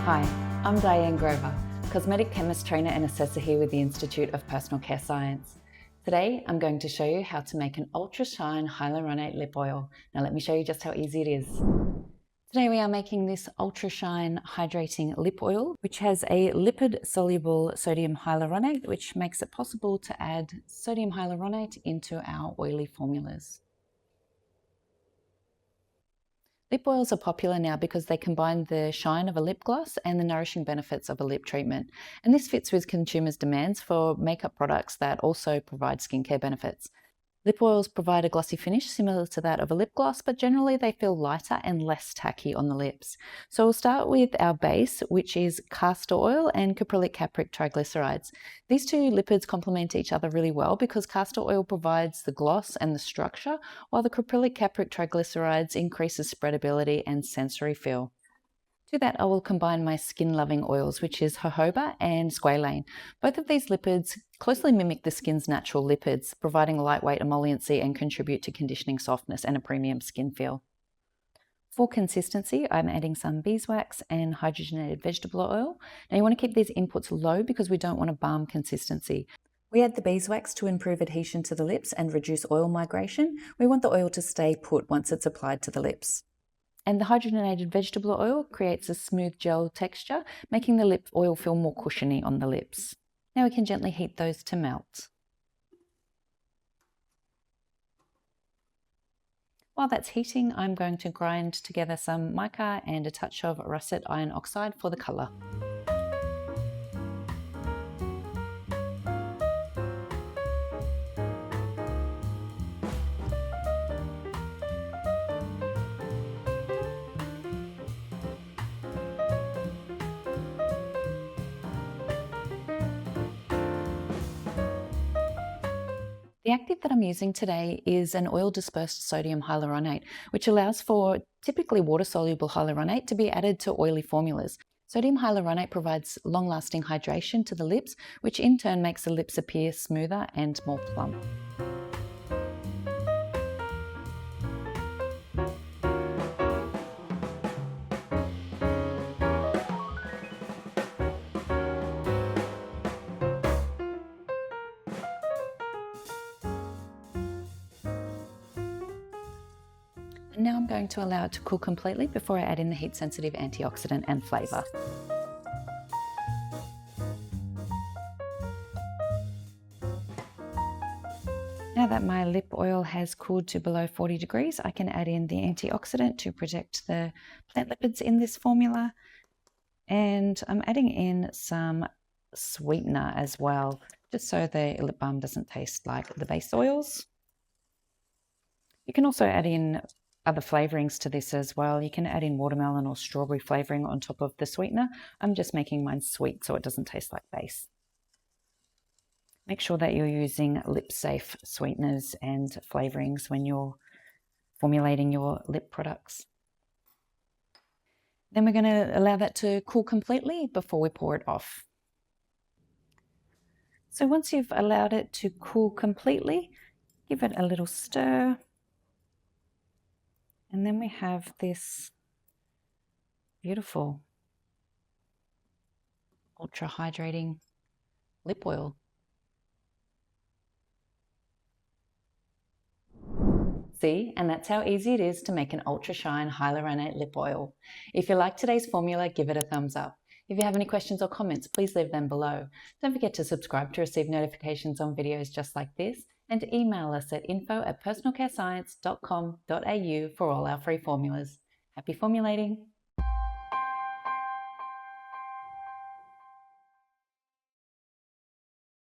Hi, I'm Diane Grover, Cosmetic Chemist trainer and assessor here with the Institute of Personal Care Science. Today, I'm going to show you how to make an Ultra Shine Hyaluronate Lip Oil. Now let me show you just how easy it is. Today we are making this Ultra Shine Hydrating Lip Oil, which has a lipid-soluble sodium hyaluronate, which makes it possible to add sodium hyaluronate into our oily formulas. Lip oils are popular now because they combine the shine of a lip gloss and the nourishing benefits of a lip treatment. And this fits with consumers' demands for makeup products that also provide skincare benefits. Lip oils provide a glossy finish similar to that of a lip gloss, but generally they feel lighter and less tacky on the lips. So we'll start with our base, which is castor oil and caprylic capric triglycerides. These two lipids complement each other really well because castor oil provides the gloss and the structure, while the caprylic capric triglycerides increases spreadability and sensory feel. To that, I will combine my skin-loving oils, which is jojoba and squalane. Both of these lipids closely mimic the skin's natural lipids, providing lightweight emolliency and contribute to conditioning softness and a premium skin feel. For consistency, I'm adding some beeswax and hydrogenated vegetable oil. Now you want to keep these inputs low because we don't want a balm consistency. We add the beeswax to improve adhesion to the lips and reduce oil migration. We want the oil to stay put once it's applied to the lips. And the hydrogenated vegetable oil creates a smooth gel texture, making the lip oil feel more cushiony on the lips. Now we can gently heat those to melt. While that's heating, I'm going to grind together some mica and a touch of russet iron oxide for the colour. The active that I'm using today is an oil-dispersed sodium hyaluronate, which allows for typically water-soluble hyaluronate to be added to oily formulas. Sodium hyaluronate provides long-lasting hydration to the lips, which in turn makes the lips appear smoother and more plump. And now I'm going to allow it to cool completely before I add in the heat-sensitive antioxidant and flavour. Now that my lip oil has cooled to below 40 degrees, I can add in the antioxidant to protect the plant lipids in this formula. And I'm adding in some sweetener as well, just so the lip balm doesn't taste like the base oils. You can also add in other flavorings to this as well. You can add in watermelon or strawberry flavoring on top of the sweetener. I'm just making mine sweet so it doesn't taste like base. Make sure that you're using lip-safe sweeteners and flavorings when you're formulating your lip products. Then we're going to allow that to cool completely before we pour it off. So once you've allowed it to cool completely, give it a little stir. And then we have this beautiful ultra hydrating lip oil. See, and that's how easy it is to make an Ultra Shine Hyaluronate Lip Oil. If you like today's formula, give it a thumbs up. If you have any questions or comments, please leave them below. Don't forget to subscribe to receive notifications on videos just like this, and email us at info@personalcarescience.com.au for all our free formulas. Happy formulating!